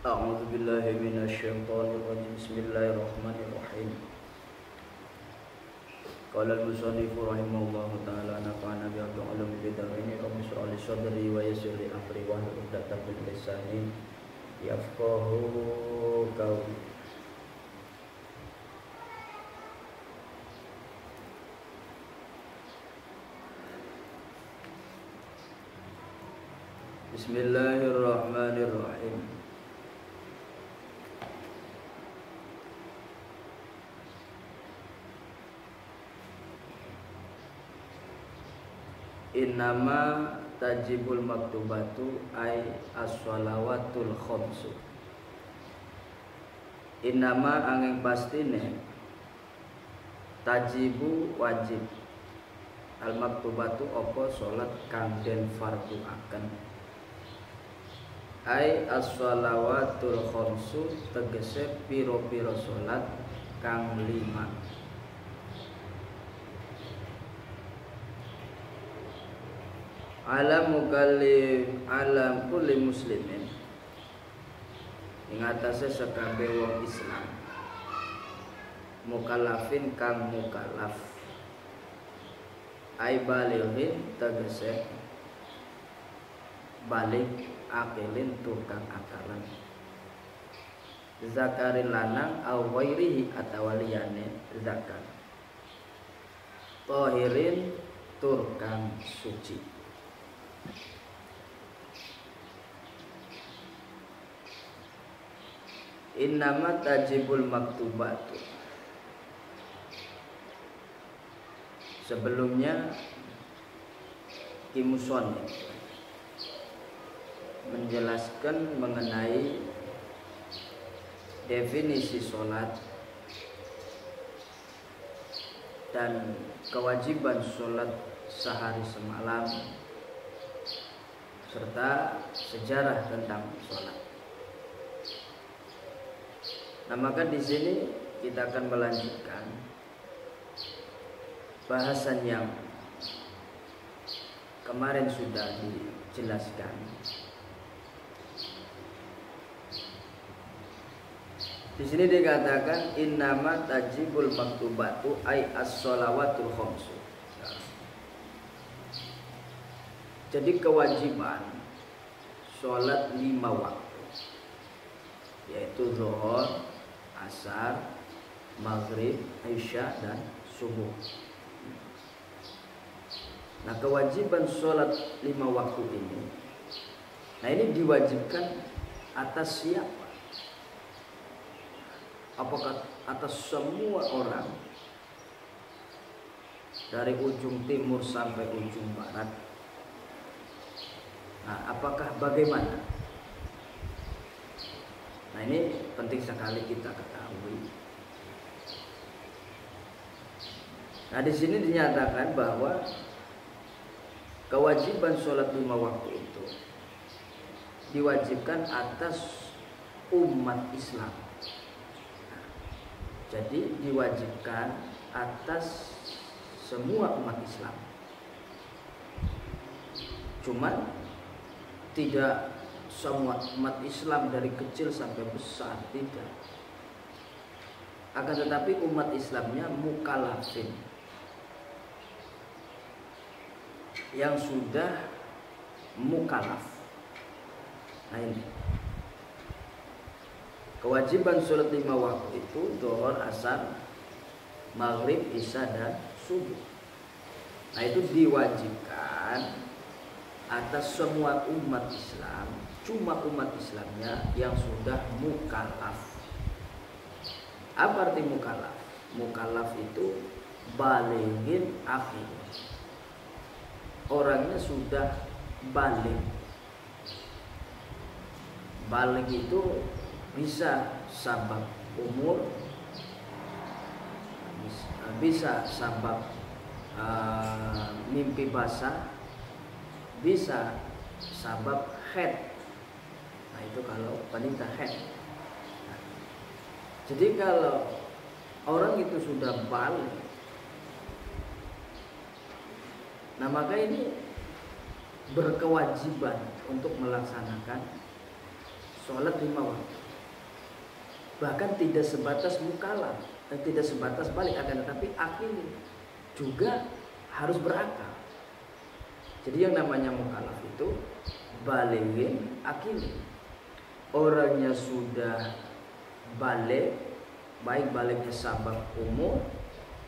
A'udzu billahi minasyaitonir rajim. Bismillahirrahmanirrahim. Qala al-musannifu rahimahullahu ta'ala nafa'ana bi ulumil bid'ah rabbi shrah li sadri wa yassir li amri wahlul 'uqdatam min lisani yafqahu qawli. Bismillahirrahmanirrahim. Innama tajibul maktubatu ay as-shalawatul khamsu. Innama angin pastine tajibu wajib al maktubatu opo salat kang den fardu akan. Ay as-shalawatul khamsu tegese piro-piro salat kang 5. Alam mukallif alam kulli muslimin ing atase sakabeh wong Islam mukallafin kang mukallaf ai balighin tegese balik akilin tukang akalan zakarin lanang au ghairihi atawa liyane zakar tahirin turkang suci. Innama tajibul maktubatu. Sebelumnya Kimusonif menjelaskan mengenai definisi sholat dan kewajiban sholat sehari semalam serta sejarah tentang sholat. Nah, maka di sini kita akan melanjutkan bahasan yang kemarin sudah dijelaskan. Di sini dikatakan innama tajibul maktubatu ay as-shalawatul khamsu. Jadi kewajiban sholat 5 waktu, yaitu zuhur, asar, maghrib, isya, dan subuh. Nah, kewajiban sholat 5 waktu ini, nah ini diwajibkan atas siapa? Apakah atas semua orang dari ujung timur sampai ujung barat? Nah, apakah bagaimana? Nah, ini penting sekali kita ketahui. Nah, di sini dinyatakan bahwa kewajiban sholat 5 waktu itu diwajibkan atas umat Islam. Nah, jadi diwajibkan atas semua umat Islam. Cuman tidak semua umat Islam dari kecil sampai besar, tidak. Akan tetapi umat Islamnya mukallafin yang sudah mukallaf. Nah, ini kewajiban sholat 5 waktu itu zuhur, asar, maghrib, isya, dan subuh. Nah, itu diwajibkan atas semua umat Islam, cuma umat Islamnya yang sudah mukallaf. Apa arti mukallaf? Mukallaf itu balighin akil. Orangnya sudah baligh. Baligh itu bisa sabab umur, bisa sabab mimpi basah, bisa sabab haid. Nah, itu kalau wanita haid. Nah, jadi kalau orang itu sudah balik, nah maka ini berkewajiban untuk melaksanakan sholat 5 waktu. Bahkan tidak sebatas mukallaf dan tidak sebatas balik, akan tetapi akil juga harus berakal. Jadi yang namanya mukallaf itu balighin akil. Orangnya sudah balik, baik baliknya sabab umur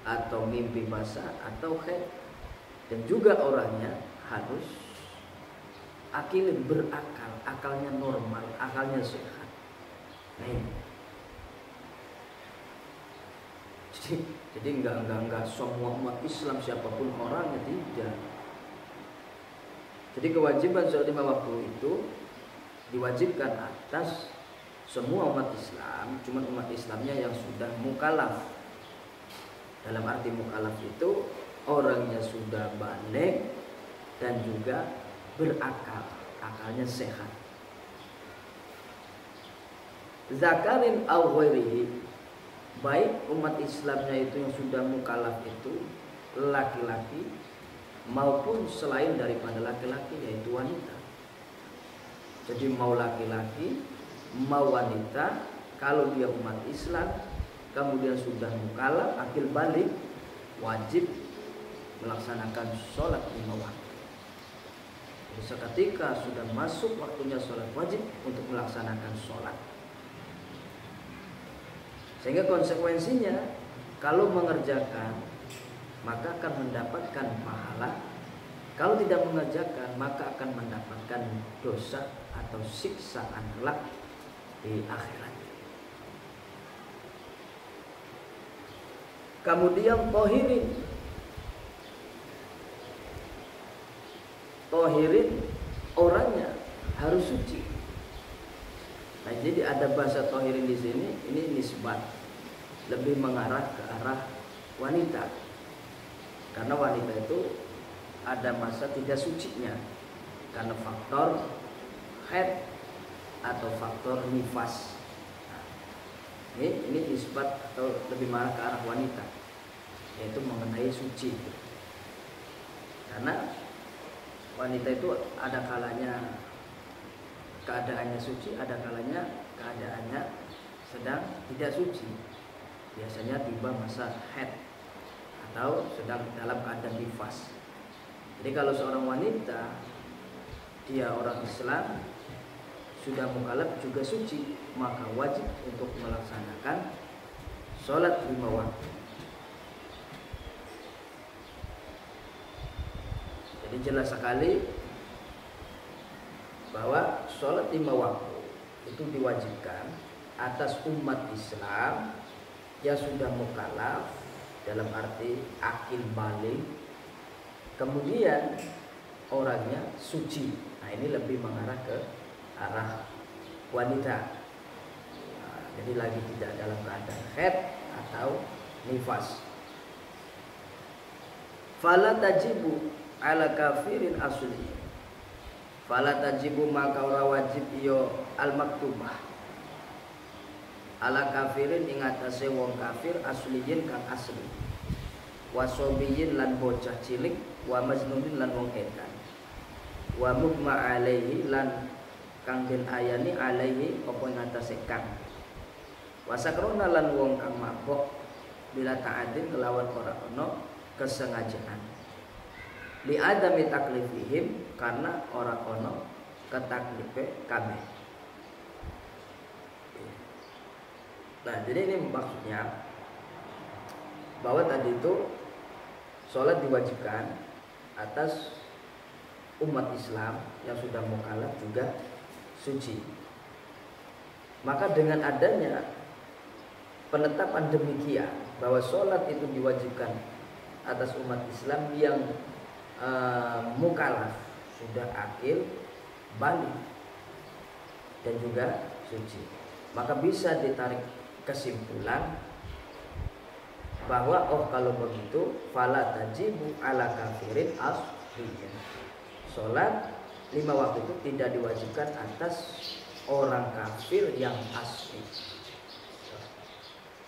atau mimpi basah atau haid, dan juga orangnya harus akil, berakal, akalnya normal, akalnya sehat. Nah ini. Jadi enggak semua umat Islam siapapun orangnya, tidak. Jadi kewajiban sholat 5 waktu itu diwajibkan atas semua umat Islam, cuma umat Islamnya yang sudah mukallaf. Dalam arti mukallaf itu orangnya sudah baligh dan juga berakal, akalnya sehat. Zakarin aw ghairihi, baik umat Islamnya itu yang sudah mukallaf itu laki-laki maupun selain daripada laki-laki, yaitu wanita. Jadi mau laki-laki mau wanita, kalau dia umat Islam kemudian sudah mukallaf, akil balik, wajib melaksanakan sholat 5 waktu. Jadi seketika sudah masuk waktunya sholat, wajib untuk melaksanakan sholat. Sehingga konsekuensinya kalau mengerjakan maka akan mendapatkan pahala, kalau tidak mengerjakan maka akan mendapatkan dosa atau siksaan kelak di akhirat. Kemudian tohirin orangnya harus suci. Nah, jadi ada bahasa tohirin di sini, ini nisbat, lebih mengarah ke arah wanita, karena wanita itu ada masa tidak sucinya karena faktor haid atau faktor nifas. Nah, ini nisbat atau lebih mengarah ke arah wanita, yaitu mengenai suci. Karena wanita itu ada kalanya keadaannya suci, ada kalanya keadaannya sedang tidak suci. Biasanya tiba masa haid atau sedang dalam keadaan nifas. Jadi kalau seorang wanita dia orang Islam sudah mukallaf juga suci, maka wajib untuk melaksanakan sholat 5 waktu. Jadi jelas sekali bahwa sholat 5 waktu itu diwajibkan atas umat Islam yang sudah mukallaf, dalam arti akil balik, kemudian orangnya suci. Nah, ini lebih mengarah ke arah wanita. Nah, jadi lagi tidak dalam keadaan haid atau nifas. Fala tajibu ala kafirin asli. Fala tajibu maka ora wajib iyo al maktubah ala kafirin ing atase wong kafir asliyin kang asli, wasobiyin lan bocah cilik, wa majnunin lan wong edan, wa mugma alaihi lan kang den ayani alaihi apa ing atase kang, wasakrona lan wong kang mabok bila ta'adin kelawan ora ana kesengajaan, li adami taklifihim karena ora ana ketaklife kabeh. Nah, jadi ini maksudnya bahwa tadi itu sholat diwajibkan atas umat Islam yang sudah mukallaf juga suci. Maka dengan adanya penetapan demikian bahwa sholat itu diwajibkan atas umat Islam yang mukallaf, sudah akil, balik, dan juga suci, maka bisa ditarik kesimpulan bahwa kalau begitu fala tajibu ala kafirin asliyin, sholat 5 waktu itu tidak diwajibkan atas orang kafir yang asli.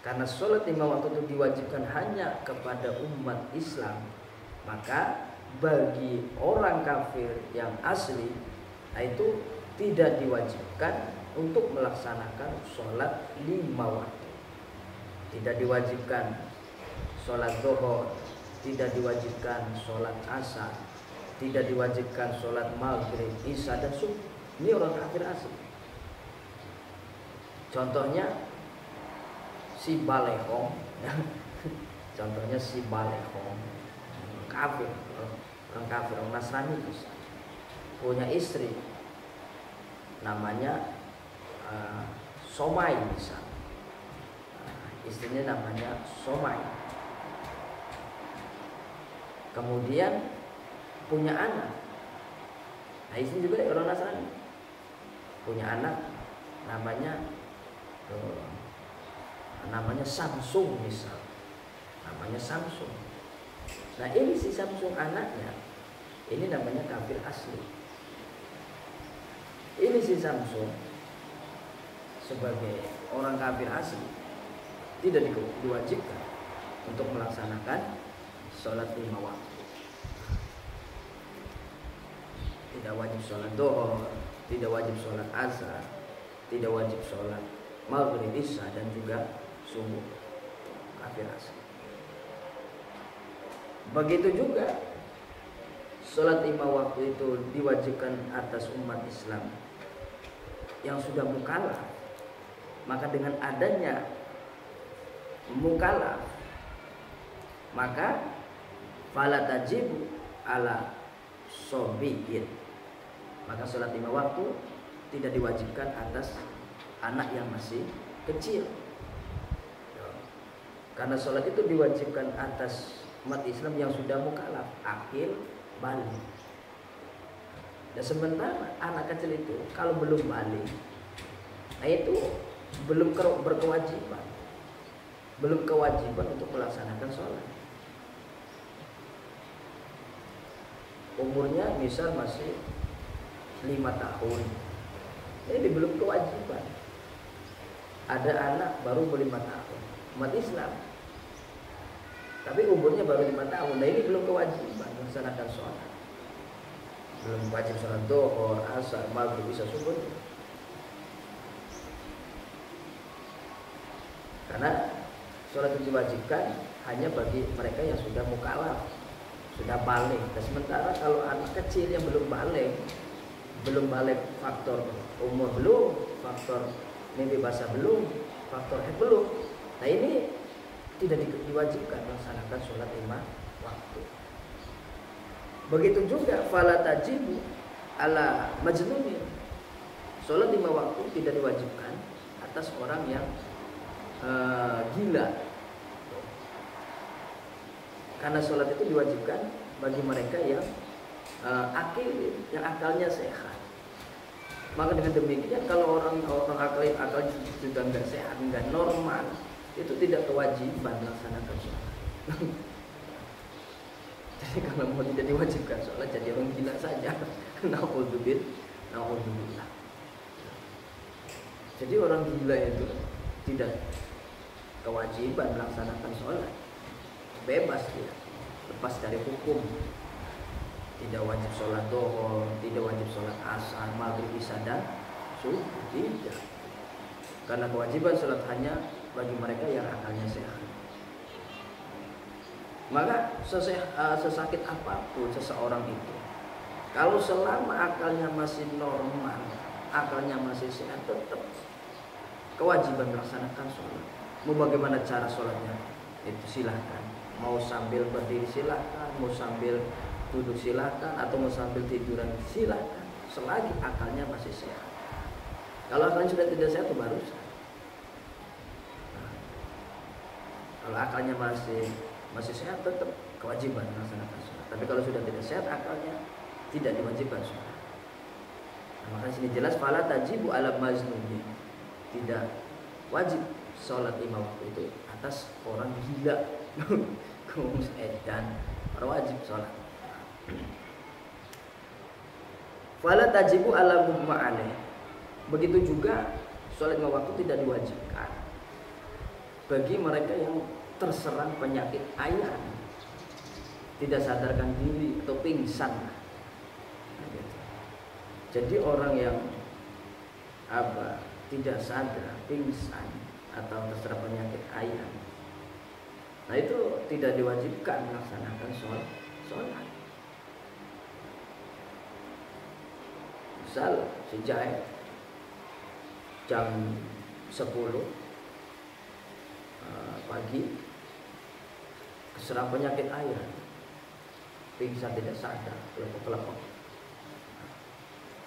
Karena sholat 5 waktu itu diwajibkan hanya kepada umat Islam, maka bagi orang kafir yang asli itu tidak diwajibkan untuk melaksanakan sholat 5 waktu. Tidak diwajibkan sholat zuhur, tidak diwajibkan sholat asar, tidak diwajibkan sholat maghrib, isya dan subuh. Ini orang kafir asli. Contohnya si balehong, contohnya si balehong, kafir, orang kafir, orang Nasrani, punya istri namanya Somai misal, istrinya namanya Somai, kemudian punya anak. Nah, istri juga orang Nasrani, punya anak namanya Samsung misal, namanya Samsung. Nah, ini si Samsung anaknya, ini namanya kafir asli. Ini si Samsung sebagai orang kafir asli tidak diwajibkan untuk melaksanakan sholat 5 waktu. Tidak wajib sholat duhur, tidak wajib sholat asar, tidak wajib sholat maghrib, isya dan juga subuh. Kafir asli. Begitu juga sholat 5 waktu itu diwajibkan atas umat Islam yang sudah mukallaf. Maka dengan adanya mukallaf, maka fala tajibu ala sobiyin, maka sholat 5 waktu tidak diwajibkan atas anak yang masih kecil. Karena sholat itu diwajibkan atas umat Islam yang sudah mukallaf, akil, balik. Dan sementara anak kecil itu kalau belum balik, nah itu belum berkewajiban, belum kewajiban untuk melaksanakan sholat. Umurnya misal masih 5 tahun, ini belum kewajiban. Ada anak baru 5 tahun, umat Islam, tapi umurnya baru 5 tahun. Nah, ini belum kewajiban melaksanakan sholat. Belum wajib sholat duhur, asar, maghrib, isya, subuh. Karena sholat itu diwajibkan hanya bagi mereka yang sudah mukallaf, sudah balik. Dan sementara kalau anak kecil yang belum balik faktor umur belum, faktor mimpi basah belum, faktor head belum. Nah, ini tidak diwajibkan melaksanakan sholat 5 waktu. Begitu juga fala tajibu ala majnunin, sholat 5 waktu tidak diwajibkan atas orang yang gila. Karena sholat itu diwajibkan bagi mereka yang akil, yang akalnya sehat. Maka dengan demikian kalau orang akal juga nggak sehat, nggak normal, itu tidak kewajiban melaksanakan sholat. Jadi kalau mau tidak diwajibkan sholat, jadi orang gila saja. Naudzubillah. Jadi orang gila itu tidak kewajiban melaksanakan sholat, bebas dia, lepas dari hukum. Tidak wajib sholat duhur, tidak wajib sholat asar, maghrib, isya dan subuh, tidak. Karena kewajiban sholat hanya bagi mereka yang akalnya sehat. Maka sesakit apapun seseorang itu, kalau selama akalnya masih normal, akalnya masih sehat, tetap kewajiban melaksanakan sholat. Mau bagaimana cara sholatnya? Itu silahkan. Mau sambil berdiri silahkan, mau sambil duduk silahkan, atau mau sambil tiduran silahkan, selagi akalnya masih sehat. Kalau akalnya sudah tidak sehat, baru sah. Nah, kalau akalnya masih sehat, tetap kewajiban melaksanakan sholat. Tapi kalau sudah tidak sehat akalnya, tidak diwajibkan sholat. Nah, makanya sini jelas fala tajibu ala majnun, tidak wajib sholat 5 waktu itu atas orang gila, dan orang wajib sholat. Fala tajibu ala mumma'aleh. Begitu juga sholat 5 waktu tidak diwajibkan bagi mereka yang terserang penyakit ayan, tidak sadarkan diri atau pingsan. Jadi orang yang tidak sadar, pingsan atau terserang penyakit ayam, nah itu tidak diwajibkan melaksanakan sholat. Misal si Jaek jam 10 pagi keserang penyakit ayam, pingsan tidak sadar, kelepek-kelepek,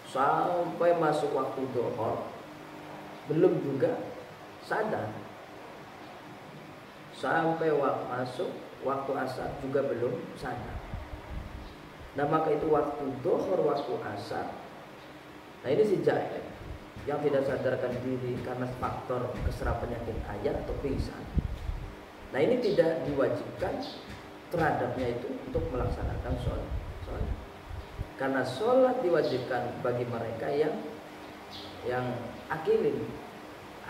sampai masuk waktu duhur belum juga sadar, sampai masuk waktu asar juga belum sadar. Nah maka itu waktu duhur, waktu asar, nah ini si Jaek yang tidak sadarkan diri karena faktor keserang penyakit ayam atau pingsan, nah ini tidak diwajibkan terhadapnya itu untuk melaksanakan sholat. Karena sholat diwajibkan bagi mereka yang akilin,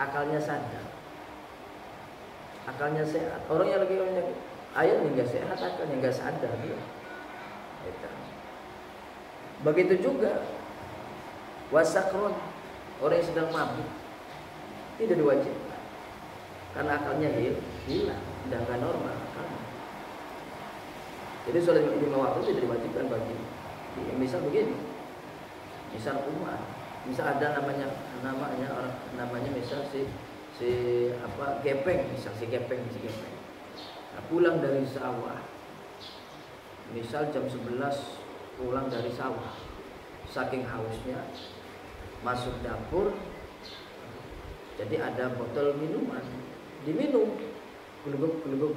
akalnya sadar, akalnya sehat. Orang yang lagi penyakit ayam nggak sehat, akalnya nggak sadar dia. Begitu juga wasakron, orang yang sedang mabuk, tidak diwajibkan karena akalnya hilang, tidak normal akalnya. Jadi sholat 5 waktu tidak diwajibkan bagi. Misal begini, misal umat, misal ada namanya orang namanya misal si gepeng, misal si gepeng. Nah, pulang dari sawah, misal jam 11 pulang dari sawah, saking hausnya masuk dapur, jadi ada botol minuman, diminum, geluguk.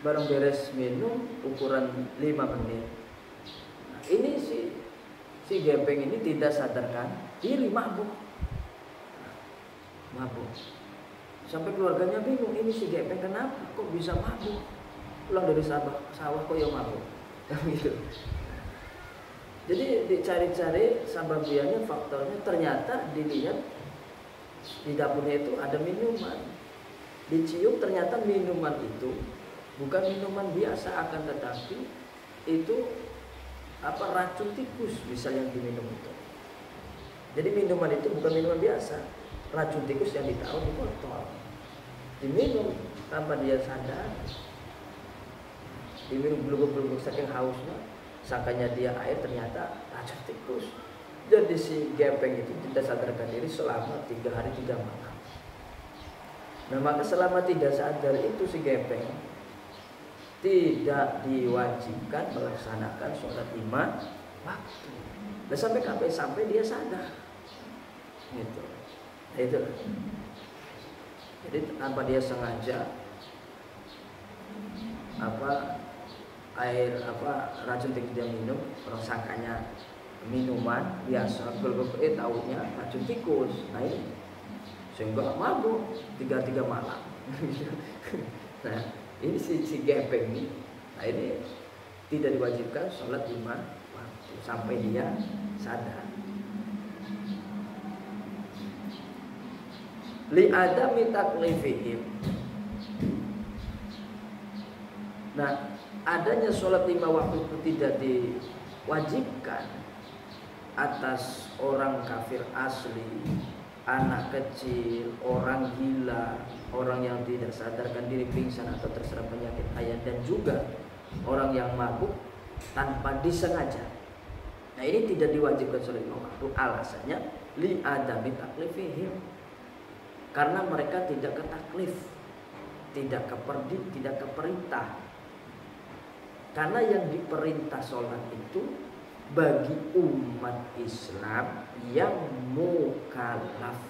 Barang beres minum ukuran 5 menit. Nah, ini si gepeng ini tidak sadarkan diri, mabuk. Sampai keluarganya bingung, ini si gepeng kenapa kok bisa mabuk? Pulang dari sawah kok yang mabuk. Gitu. Jadi dicari-cari sababiannya, faktornya, ternyata dilihat di dapurnya itu ada minuman. Dicium ternyata minuman itu bukan minuman biasa, akan tetapi itu racun tikus bisa yang diminum itu. Jadi minuman itu bukan minuman biasa, racun tikus yang ditaruh di botol, diminum tanpa dia sadar, diminum beluguk saking hausnya, sangkanya dia air, ternyata racun tikus. Jadi si gepeng itu tidak sadarkan diri selama 3 hari 3 malam. Nah maka selama tidak sadar itu si gepeng tidak diwajibkan melaksanakan sholat 5 waktu. Dan sampai dia sadar, gitu. Nah, itu. Jadi tanpa dia sengaja racun tikus dia minum, orang sangkanya minuman biasa, tahunya racun tikus. Nah ini sehingga mabuk 3 malam. Nah ini si gepeng ini, nah ini tidak diwajibkan sholat 5 waktu sampai dia sadar. Li adami taklifihim. Nah adanya sholat 5 waktu itu tidak diwajibkan atas orang kafir asli, anak kecil, orang gila, orang yang tidak sadarkan diri, pingsan atau terserang penyakit ayam, dan juga orang yang mabuk tanpa disengaja. Nah ini tidak diwajibkan sholat 5 waktu. Alasannya li adami taklifihim, karena mereka tidak ketaklif, tidak keperintah. Karena yang diperintah sholat itu bagi umat Islam yang mukallaf.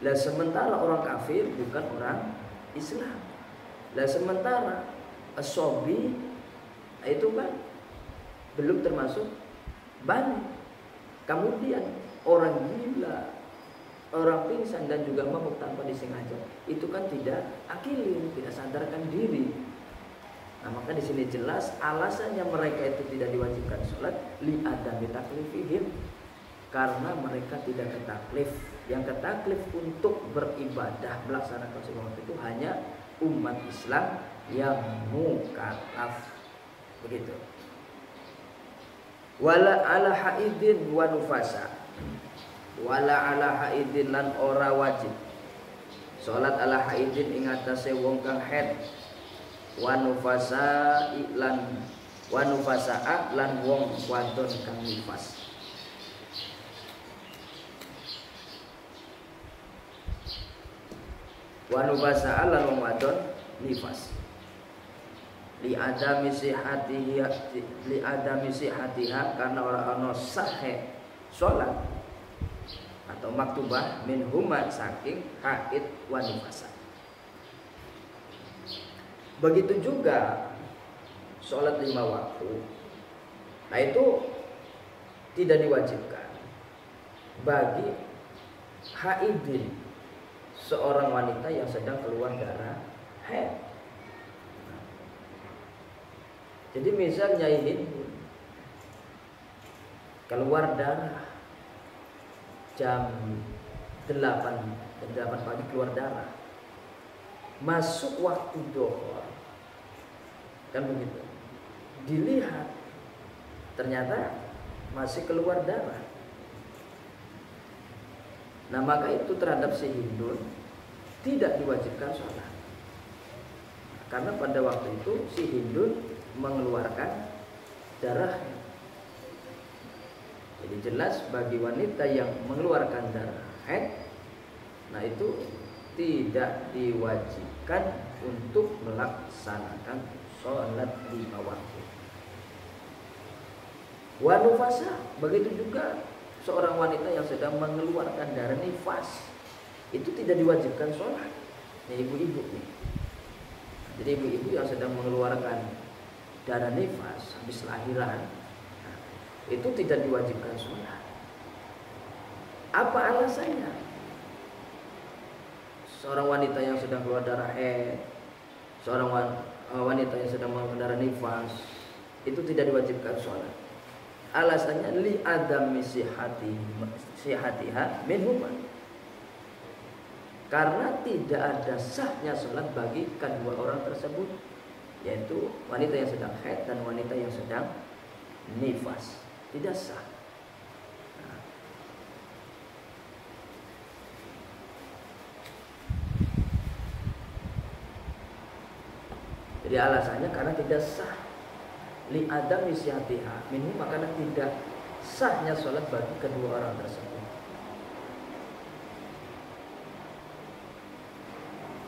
Lah sementara orang kafir bukan orang Islam. Lah sementara asobi itu kan belum termasuk bani. Kemudian orang gila, orang pingsan dan juga mabuk tanpa disengaja, itu kan tidak akilin, tidak sadarkan diri. Nah maka di sini jelas alasannya mereka itu tidak diwajibkan sholat li adami taklifihim, karena mereka tidak ketaklif. Yang ketaklif untuk beribadah melaksanakan sholat itu hanya umat Islam yang mukallaf. Begitu. Wala ala haidin wa nufasa. Wala ala haidin lan ora wajib salat ala haidin ing atase wong kang haid. Wa nufasa lan wa nufasaa lan wong wadon kang nifas. Wa nufasaa lan wong wadon nifas. Li adami sihatiha karena ora ana sahih salat atau maktubah min huma saking haid wa nifasa. Begitu juga sholat 5 waktu. Nah itu tidak diwajibkan bagi haidin, seorang wanita yang sedang keluar darah haid. Jadi misalnya ini keluar darah jam 8 pagi keluar darah, masuk waktu duhur, kan begitu. Dilihat ternyata masih keluar darah. Nah maka itu terhadap si hindun tidak diwajibkan sholat, karena pada waktu itu si hindun mengeluarkan darah. Jadi jelas bagi wanita yang mengeluarkan darah haid, nah itu tidak diwajibkan untuk melaksanakan sholat 5 waktu. Wa nufasa, begitu juga seorang wanita yang sedang mengeluarkan darah nifas, itu tidak diwajibkan sholat. Ini ibu-ibu nih. Jadi ibu-ibu yang sedang mengeluarkan darah nifas habis lahiran, nah, itu tidak diwajibkan sholat. Apa alasannya? Seorang wanita yang sedang keluar darah haid, seorang wanita yang sedang mengeluarkan darah nifas, itu tidak diwajibkan sholat. Alasannya li adami sihatiha minhuma, karena tidak ada sahnya sholat bagi kedua orang tersebut, yaitu wanita yang sedang haid dan wanita yang sedang nifas, tidak sah. Jadi alasannya karena tidak sah, li adam isyatiha minhu, karena tidak sahnya sholat bagi kedua orang tersebut.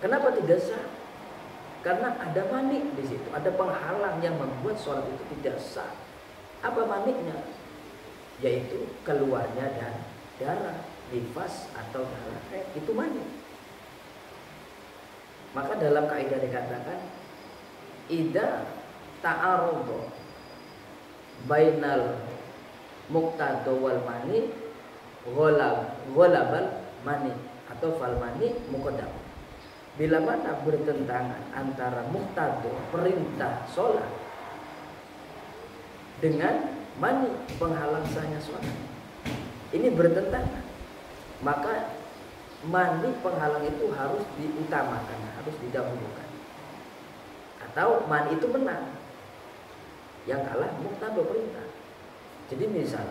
Kenapa tidak sah? Karena ada mani di situ, ada penghalang yang membuat sholat itu tidak sah. Apa maniknya? Yaitu keluarnya dan darah nifas atau darah haid, itu mani. Maka dalam kaidah dikatakan idza ta'arudhu bainal muqtada wal mani ghalabal mani atau fal mani muqaddam. Bila mana bertentangan antara muqtada perintah sholat dengan mani penghalang sahnya sholat, ini bertentangan, maka mani penghalang itu harus diutamakan, harus didahulukan. Atau mani itu menang, yang kalah muqtada perintah. Jadi misal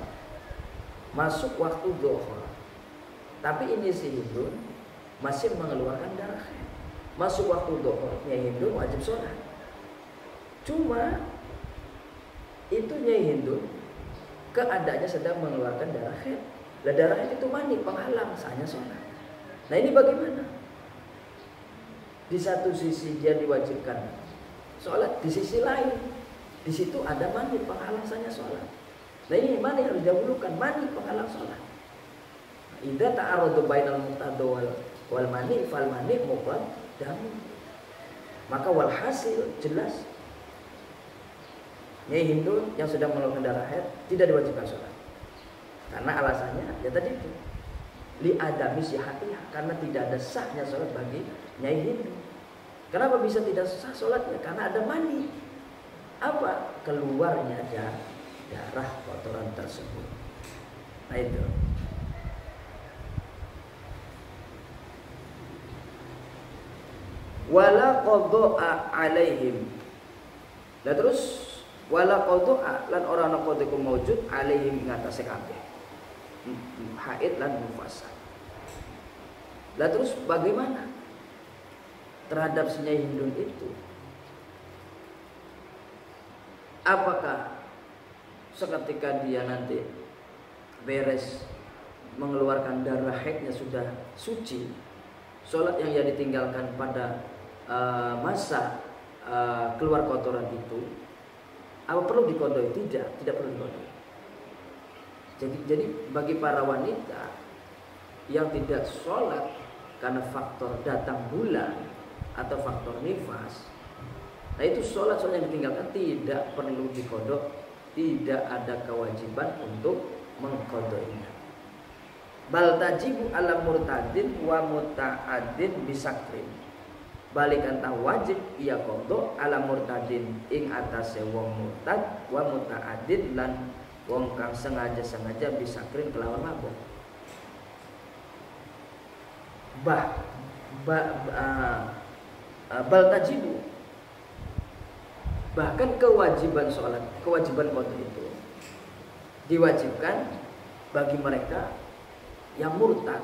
masuk waktu zuhur, tapi ini si hindun masih mengeluarkan darah, masuk waktu zuhur, Nyai hindun wajib sholat. Cuma itu Nyai hindun keadaannya sedang mengeluarkan darah haid. Lah darah haid itu mani penghalang sahnya sholat. Nah ini bagaimana? Di satu sisi dia diwajibkan sholat, di sisi lain di situ ada mani penghalang sahnya sholat. Nah ini mana yang harus didahulukan? Mani penghalang sholat. Idza ta'aradu bainal muqtada wal mani fal mani muqaddam. Maka walhasil jelas Nyai hindun yang sedang melakukan darah haid tidak diwajibkan sholat. Karena alasannya ya tadi itu, li adami sihatiha, karena tidak ada sahnya sholat bagi Nyai hindun. Kenapa bisa tidak sah sholatnya? Karena ada mani. Apa? Keluarnya darah kotoran tersebut. Nah itu. Wala qadha'a alaihim. Nah terus Wala qadha lan ora ana qadha ku maujud alaihim ing atase kabeh. Haid lan nufasa. Lah terus bagaimana terhadap si Nyai Hindun itu? Apakah seketika dia nanti beres mengeluarkan darah haidnya sudah suci, sholat yang ia ditinggalkan pada masa keluar kotoran itu apa perlu dikodoi? Tidak perlu dikodoi. Jadi bagi para wanita yang tidak sholat karena faktor datang bulan atau faktor nifas, nah itu sholat yang ditinggalkan tidak perlu dikodok, tidak ada kewajiban untuk mengkodoinya. Bal tajibu ala murtadin wa muta'adin bisakrin. Balikan tah wajib ia kodok ala murtadin ing atase wong murtad wa muta'adin lan wong kang sengaja bisakrin kelawan mabuk. Bal tajibu, bahkan kewajiban sholat, kewajiban qada itu diwajibkan bagi mereka yang murtad.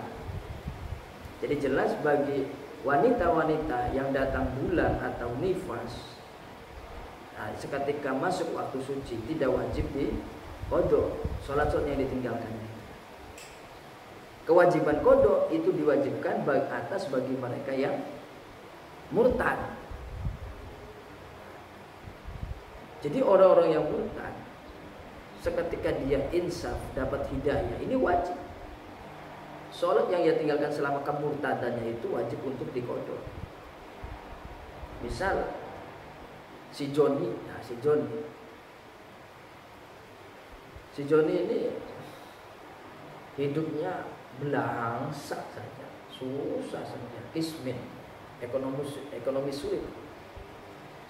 Jadi jelas bagi wanita-wanita yang datang bulan atau nifas, nah, seketika masuk waktu suci tidak wajib di qada sholat yang ditinggalkan. Kewajiban qada itu diwajibkan atas bagi mereka yang murtad. Jadi orang-orang yang murtad seketika dia insaf dapat hidayah, ini wajib. Sholat yang ia tinggalkan selama kemurtadannya itu wajib untuk diqada. Misal si Joni ini hidupnya belangsak saja, susah saja, kismin, ekonomi sulit,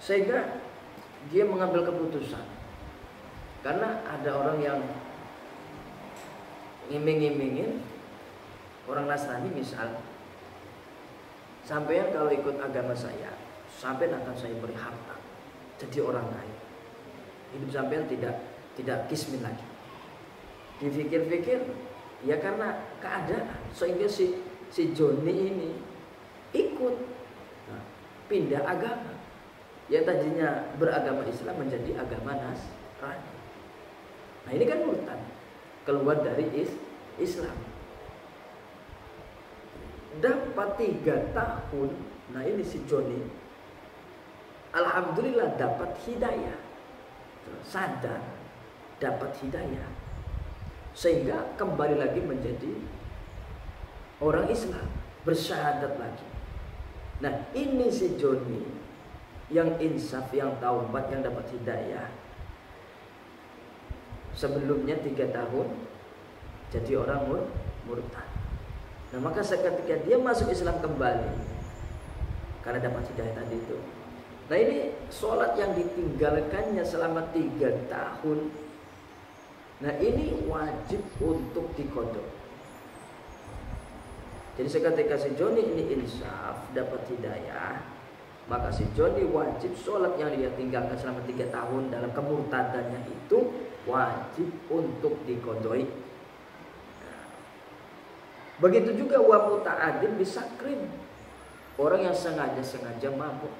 sehingga dia mengambil keputusan karena ada orang yang ngiming-ngimingin, orang Nasrani misal, sampean kalau ikut agama saya, sampean akan saya beri harta, jadi orang kaya, hidup sampean tidak kismin lagi. Dipikir-pikir, ya karena keadaan, sehingga si Joni ini ikut pindah agama. Yang tadinya beragama Islam menjadi agama Nasrani. Nah ini kan murtad, keluar dari Islam. Dapat 3 tahun. Nah ini si Joni, alhamdulillah dapat hidayah, sadar, dapat hidayah, sehingga kembali lagi menjadi orang Islam, bersyahadat lagi. Nah ini si Joni yang insaf, yang taubat, yang dapat hidayah, sebelumnya 3 tahun jadi orang murtad. Nah maka seketika dia masuk Islam kembali karena dapat hidayah tadi itu, nah ini sholat yang ditinggalkannya selama 3 tahun, nah ini wajib untuk diqada. Jadi seketika si Joni ini insaf dapat hidayah, maka si Joni wajib sholat yang dia tinggalkan selama 3 tahun dalam kemurtadannya itu wajib untuk diqadoi. Begitu juga wa muta'adin bisakrin, orang yang sengaja mabuk,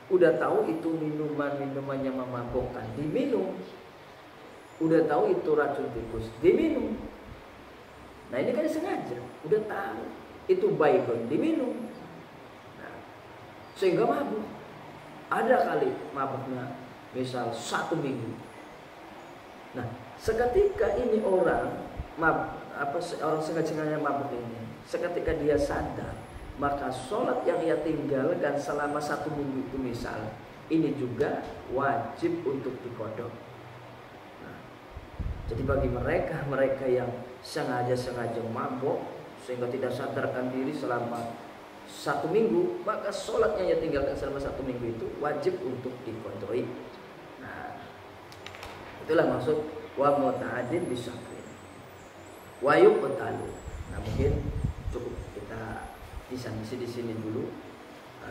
udah tahu itu minumannya memabukkan, diminum. Udah tahu itu racun tikus, diminum. Nah ini kan sengaja, udah tahu itu baygon, diminum. Nah, sehingga mabuk. Ada kali mabuknya misal 1 minggu. Nah seketika ini orang sengaja mabuk ini, seketika dia sadar, maka sholat yang ia tinggalkan selama 1 minggu itu misal, ini juga wajib untuk diqada. Nah, jadi bagi mereka yang sengaja mabuk sehingga tidak sadarkan diri selama 1 minggu, maka sholat yang ia tinggalkan selama 1 minggu itu wajib untuk diqadoi. Nah, itulah maksud wa muta'adin bisakrin wa yuqtalu. Nah mungkin cukup kita bisa di sini dulu,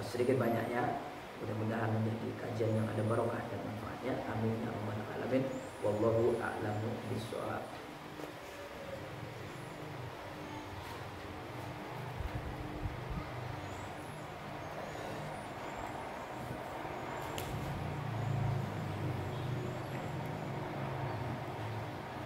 sedikit banyaknya mudah-mudahan menjadi kajian yang ada barokah dan manfaat. Ya, amin ya rabbal alamin. Wallahu a'lamu bishawab.